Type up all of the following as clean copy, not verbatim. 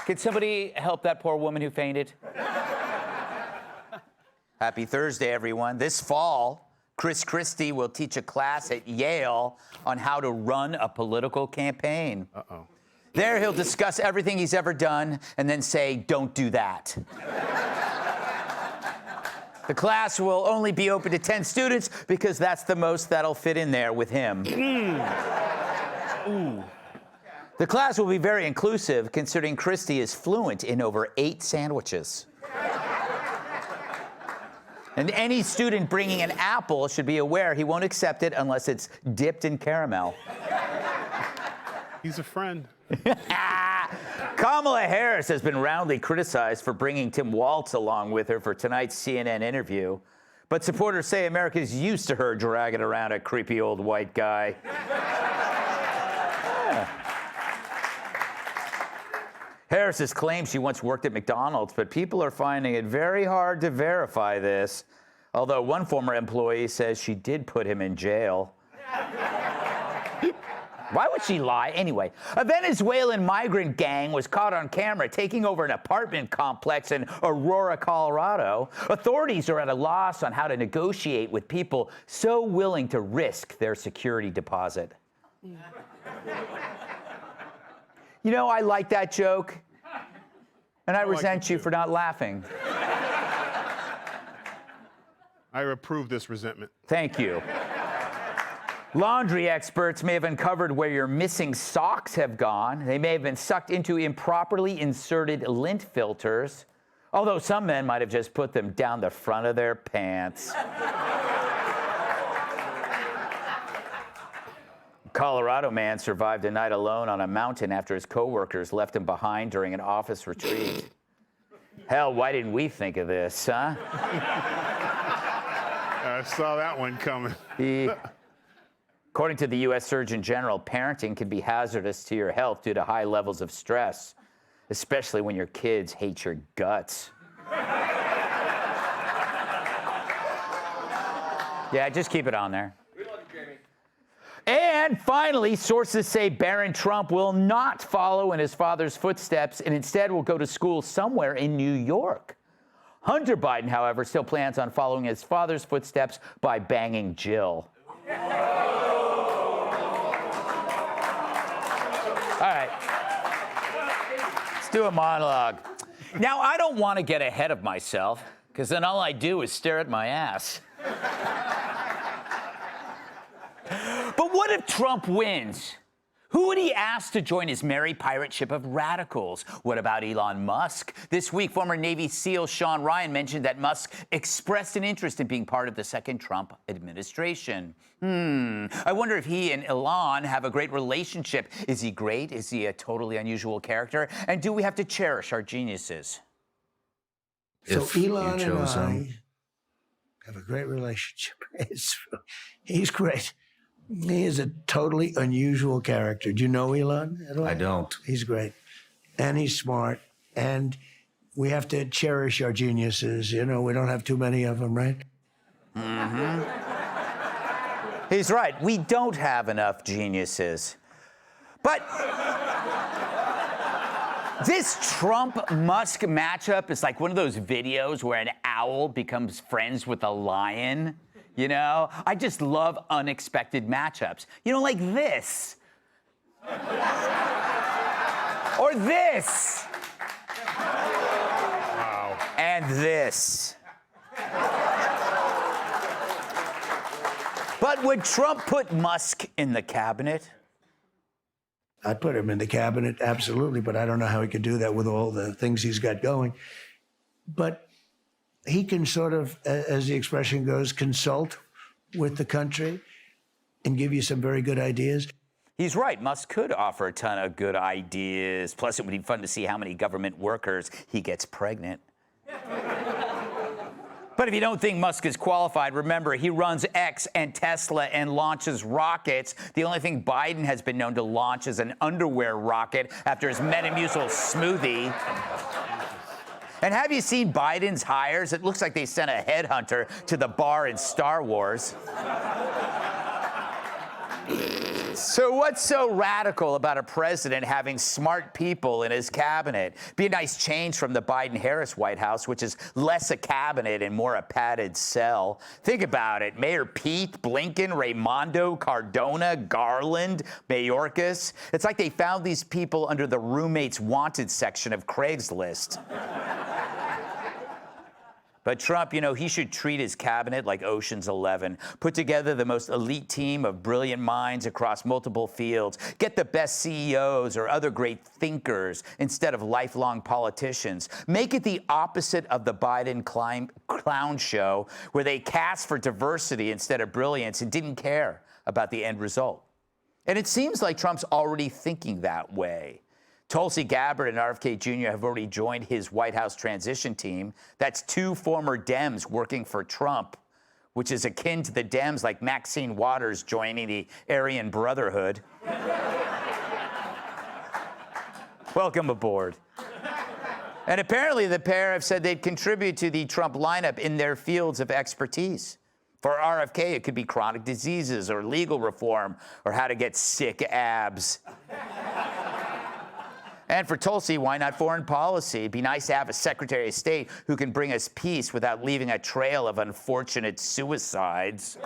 Can somebody help that poor woman who fainted? Happy Thursday, everyone. This fall, Chris Christie will teach a class at Yale on how to run a political campaign. Uh-oh. There, he'll discuss everything he's ever done and then say, don't do that. The class will only be open to 10 students because that's the most that'll fit in there with him. Ooh. The class will be very inclusive, considering Christie is fluent in over 8 sandwiches. And any student bringing an apple should be aware he won't accept it unless it's dipped in caramel. He's a friend. Kamala Harris has been roundly criticized for bringing Tim Waltz along with her for tonight's CNN interview. But supporters say America's used to her dragging around a creepy old white guy. Harris has claimed she once worked at McDonald's, but people are finding it very hard to verify this. Although one former employee says she did put him in jail. Why would she lie? Anyway, a Venezuelan migrant gang was caught on camera taking over an apartment complex in Aurora, Colorado. Authorities are at a loss on how to negotiate with people so willing to risk their security deposit. You know, I like that joke, and I resent you for not laughing. I approve this resentment. Thank you. Laundry experts may have uncovered where your missing socks have gone. They may have been sucked into improperly inserted lint filters, although some men might have just put them down the front of their pants. Colorado man survived a night alone on a mountain after his coworkers left him behind during an office retreat. Hell, why didn't we think of this, huh? I saw that one coming. According to the U.S. Surgeon General, parenting can be hazardous to your health due to high levels of stress, especially when your kids hate your guts. Yeah, just keep it on there. We love you, Jamie. And finally, sources say Barron Trump will not follow in his father's footsteps and instead will go to school somewhere in New York. Hunter Biden, however, still plans on following his father's footsteps by banging Jill. All right, let's do a monologue. Now, I don't want to get ahead of myself, because then all I do is stare at my ass. But what if Trump wins? Who would he ask to join his merry pirate ship of radicals? What about Elon Musk? This week, former Navy SEAL Sean Ryan mentioned that Musk expressed an interest in being part of the second Trump administration. I wonder if he and Elon have a great relationship. Is he great? Is he a totally unusual character? And do we have to cherish our geniuses? So Elon and I have a great relationship. He's great. He is a totally unusual character. Do you know Elon at all? I don't. He's great. And he's smart. And we have to cherish our geniuses. You know, we don't have too many of them, right? Mm-hmm. He's right. We don't have enough geniuses. But this Trump-Musk matchup is like one of those videos where an owl becomes friends with a lion. You know, I just love unexpected matchups. You know, like this. Or this. Wow. And this. But would Trump put Musk in the cabinet? I'd put him in the cabinet, absolutely, but I don't know how he could do that with all the things he's got going. But he can sort of, as the expression goes, consult with the country and give you some very good ideas. He's right. Musk could offer a ton of good ideas. Plus, it would be fun to see how many government workers he gets pregnant. But if you don't think Musk is qualified, remember, he runs X and Tesla and launches rockets. The only thing Biden has been known to launch is an underwear rocket after his Metamucil smoothie. And have you seen Biden's hires? It looks like they sent a headhunter to the bar in Star Wars. So what's so radical about a president having smart people in his cabinet? Be a nice change from the Biden-Harris White House, which is less a cabinet and more a padded cell. Think about it. Mayor Pete, Blinken, Raimondo, Cardona, Garland, Mayorkas. It's like they found these people under the roommates wanted section of Craigslist. But Trump, you know, he should treat his cabinet like Ocean's 11. Put together the most elite team of brilliant minds across multiple fields. Get the best CEOs or other great thinkers instead of lifelong politicians. Make it the opposite of the Biden clown show, where they cast for diversity instead of brilliance and didn't care about the end result. And it seems like Trump's already thinking that way. Tulsi Gabbard and RFK Jr. have already joined his White House transition team. That's 2 former Dems working for Trump, which is akin to the Dems like Maxine Waters joining the Aryan Brotherhood. Welcome aboard. And apparently the pair have said they'd contribute to the Trump lineup in their fields of expertise. For RFK, it could be chronic diseases or legal reform or how to get sick abs. And for Tulsi, why not foreign policy? It'd be nice to have a Secretary of State who can bring us peace without leaving a trail of unfortunate suicides.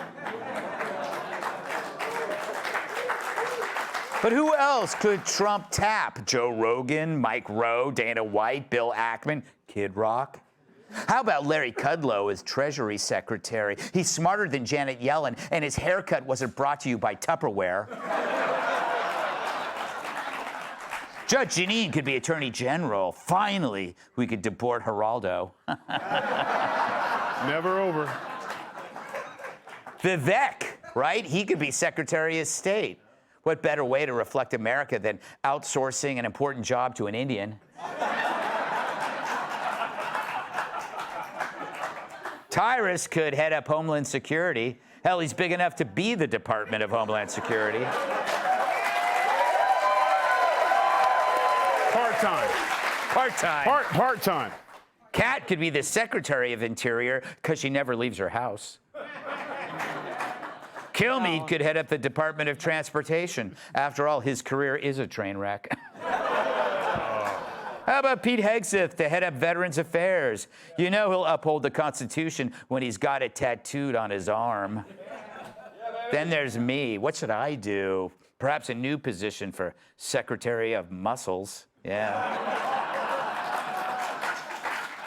But who else could Trump tap? Joe Rogan, Mike Rowe, Dana White, Bill Ackman, Kid Rock? How about Larry Kudlow as Treasury Secretary? He's smarter than Janet Yellen, and his haircut wasn't brought to you by Tupperware. Judge Jeanine could be Attorney General. Finally, we could deport Geraldo. Never over. Vivek, right? He could be Secretary of State. What better way to reflect America than outsourcing an important job to an Indian? Tyrus could head up Homeland Security. Hell, he's big enough to be the Department of Homeland Security. Part-time. Part-time. Part-time. Kat could be the Secretary of Interior because she never leaves her house. Kilmeade could head up the Department of Transportation. After all, his career is a train wreck. How about Pete Hegseth to head up Veterans Affairs? You know he'll uphold the Constitution when he's got it tattooed on his arm. Then there's me. What should I do? Perhaps a new position for Secretary of Muscles. Yeah.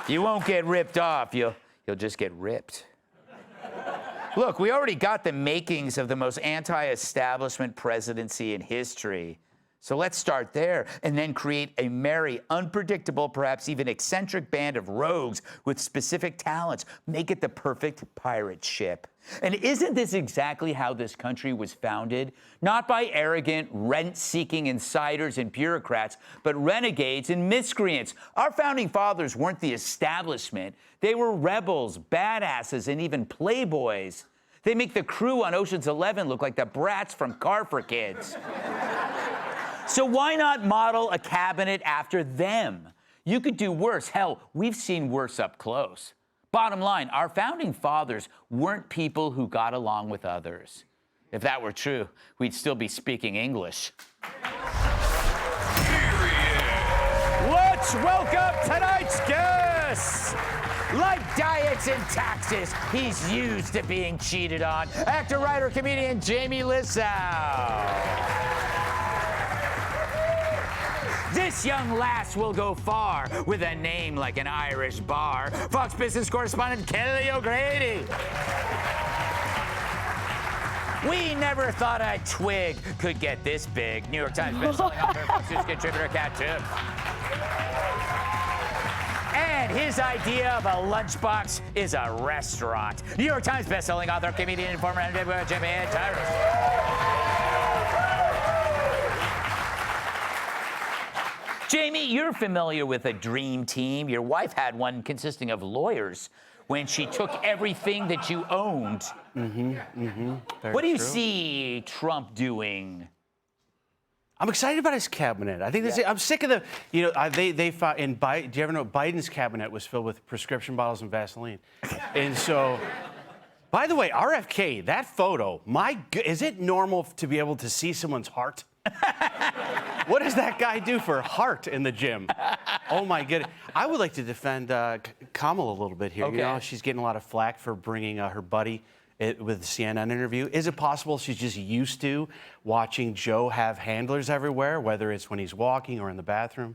You won't get ripped off. You'll just get ripped. Look, we already got the makings of the most anti-establishment presidency in history. So let's start there and then create a merry, unpredictable, perhaps even eccentric band of rogues with specific talents. Make it the perfect pirate ship. And isn't this exactly how this country was founded? Not by arrogant, rent-seeking insiders and bureaucrats, but renegades and miscreants. Our founding fathers weren't the establishment. They were rebels, badasses, and even playboys. They make the crew on Ocean's 11 look like the brats from Car for Kids. So why not model a cabinet after them? You could do worse. Hell, we've seen worse up close. Bottom line, our founding fathers weren't people who got along with others. If that were true, we'd still be speaking English. Let's welcome tonight's guest. Like diets and taxes, he's used to being cheated on. Actor, writer, comedian Jamie Lissow. This young lass will go far with a name like an Irish bar. Fox Business correspondent Kelly O'Grady. We never thought a twig could get this big. New York Times bestselling author, Fox News contributor Kat Tibbs. And his idea of a lunchbox is a restaurant. New York Times bestselling author, comedian, and former NBA champion Tyrus. Jamie, you're familiar with a dream team. Your wife had one consisting of lawyers when she took everything that you owned. What do you see Trump doing? I'm excited about his cabinet. I think this. I'm sick of the. You know, they found in Biden. Do you ever know Biden's cabinet was filled with prescription bottles and Vaseline, and so By the way, RFK, that photo, is it normal to be able to see someone's heart? What does that guy do for heart in the gym? Oh, my goodness. I would like to defend Kamala a little bit here. Okay. You know, she's getting a lot of flack for bringing her buddy with the CNN interview. Is it possible she's just used to watching Joe have handlers everywhere, whether it's when he's walking or in the bathroom?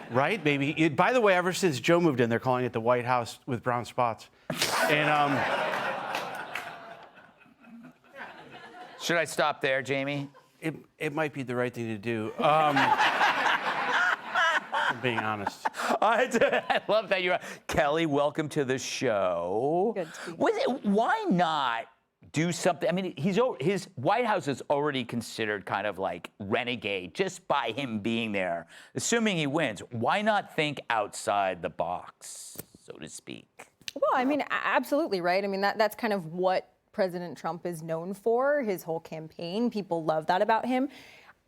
Right? Maybe. By the way, ever since Joe moved in, they're calling it the White House with brown spots. And Should I stop there, Jamie? it might be the right thing to do. I'm being honest. I love that you're Kelly. Welcome to the show. Good to be here. Why not do something? I mean, his White House is already considered kind of like renegade just by him being there. Assuming he wins, why not think outside the box, so to speak? Well, I mean, absolutely, right? I mean, that's kind of what President Trump is known for, his whole campaign. People love that about him.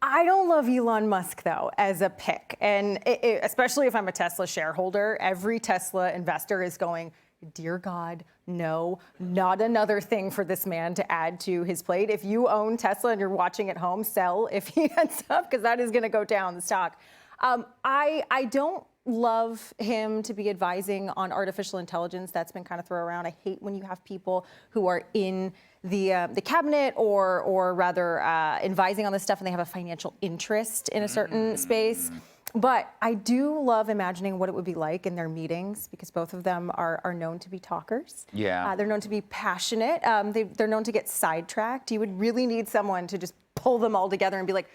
I don't love Elon Musk, though, as a pick. And especially if I'm a Tesla shareholder, every Tesla investor is going, dear God, no, not another thing for this man to add to his plate. If you own Tesla and you're watching at home, sell if he ends up, because that is going to go down the stock. I don't love him to be advising on artificial intelligence. That's been kind of thrown around. I hate when you have people who are in the cabinet or rather advising on this stuff and they have a financial interest in a certain space. But I do love imagining what it would be like in their meetings because both of them are known to be talkers. Yeah. They're known to be passionate. They're known to get sidetracked. You would really need someone to just pull them all together and be like,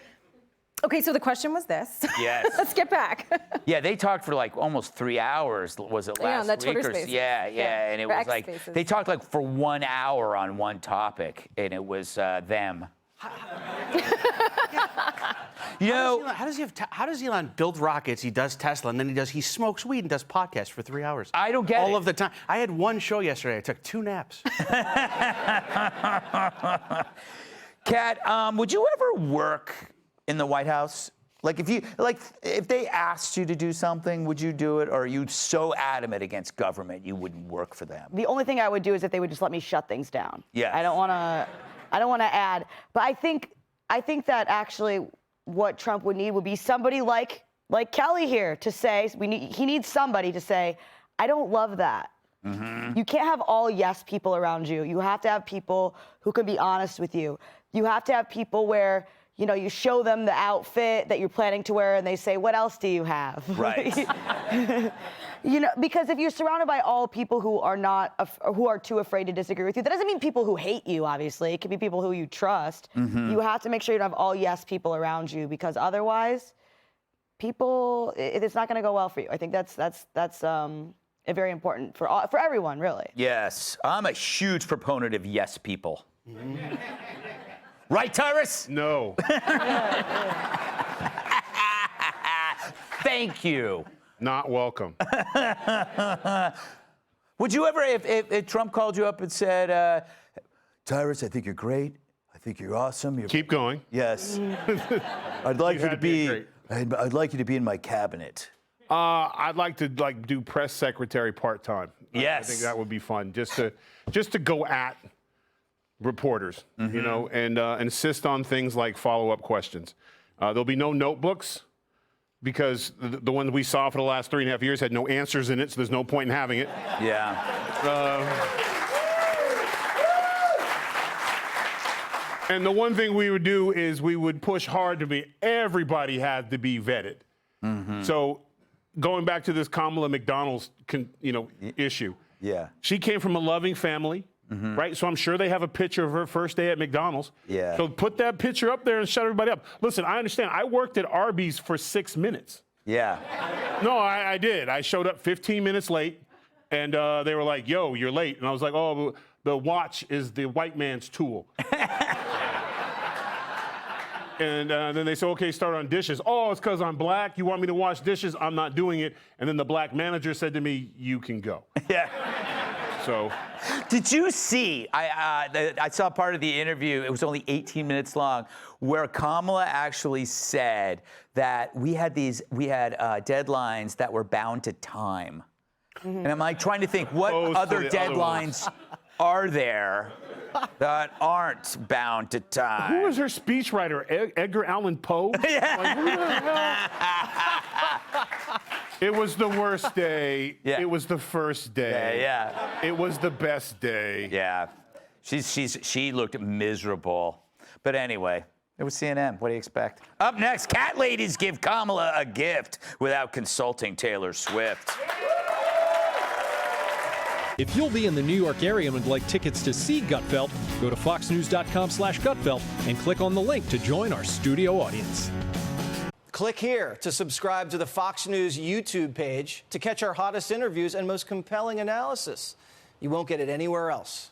okay, so the question was this. Yes. Let's get back. Yeah, they talked for like almost 3 hours. Was it last on that week? Twitter Or, Spaces. yeah, Yeah, and it or was X like Spaces. they talked like for 1 hour on one topic, and it was them. You know, How does Elon build rockets? He does Tesla, and then he smokes weed and does podcasts for 3 hours. I don't get all it. of the time. I had one show yesterday. I took 2 naps. Kat, would you ever work in the White House? Like if they asked you to do something, would you do it, or are you so adamant against government you wouldn't work for them? The only thing I would do is if they would just let me shut things down. Yes. I don't want to add, but I think that actually what Trump would need would be somebody like Kelly here to say he needs somebody to say, I don't love that. Mm-hmm. You can't have all yes people around you. You have to have people who can be honest with you. You have to have people where you show them the outfit that you're planning to wear, and they say, "What else do you have?" Right. Because if you're surrounded by all people who are too afraid to disagree with you, that doesn't mean people who hate you. Obviously, it can be people who you trust. Mm-hmm. You have to make sure you don't have all yes people around you, because otherwise, it's not going to go well for you. I think that's very important for everyone, really. Yes, I'm a huge proponent of yes people. Mm-hmm. Right, Tyrus? No. Thank you. Not welcome. Would you ever, if Trump called you up and said, Tyrus, I think you're great. I think you're awesome. Keep going. Yes. I'd like you to be. great. I'd like you to be in my cabinet. I'd like to do press secretary part-time. Yes. I think that would be fun, just to go at reporters, Mm-hmm. and insist on things like follow-up questions. There'll be no notebooks because the ones we saw for the last 3.5 years had no answers in it, so there's no point in having it. Yeah. And the one thing we would do is we would push hard to be, everybody had to be vetted. Mm-hmm. So going back to this Kamala McDonald's, issue. Yeah. She came from a loving family. Mm-hmm. Right? So I'm sure they have a picture of her first day at McDonald's. Yeah. So put that picture up there and shut everybody up. Listen, I understand. I worked at Arby's for 6 minutes. Yeah. No, I did. I showed up 15 minutes late, and they were like, yo, you're late. And I was like, oh, the watch is the white man's tool. And then they said, okay, start on dishes. Oh, it's because I'm black. You want me to wash dishes? I'm not doing it. And then the black manager said to me, you can go. Yeah. So. Did you see, I saw part of the interview, it was only 18 minutes long, where Kamala actually said that we had deadlines that were bound to time. Mm-hmm. And I'm like trying to think, what Opposed to other the other deadlines are there that aren't bound to tie? Who was her speechwriter? Edgar Allan Poe? Like, who the hell? It was the worst day. Yeah. It was the first day. Yeah. It was the best day. Yeah. She looked miserable. But anyway, it was CNN. What do you expect? Up next, cat ladies give Kamala a gift without consulting Taylor Swift. If you'll be in the New York area and would like tickets to see Gutfeld, go to foxnews.com/Gutfeld and click on the link to join our studio audience. Click here to subscribe to the Fox News YouTube page to catch our hottest interviews and most compelling analysis. You won't get it anywhere else.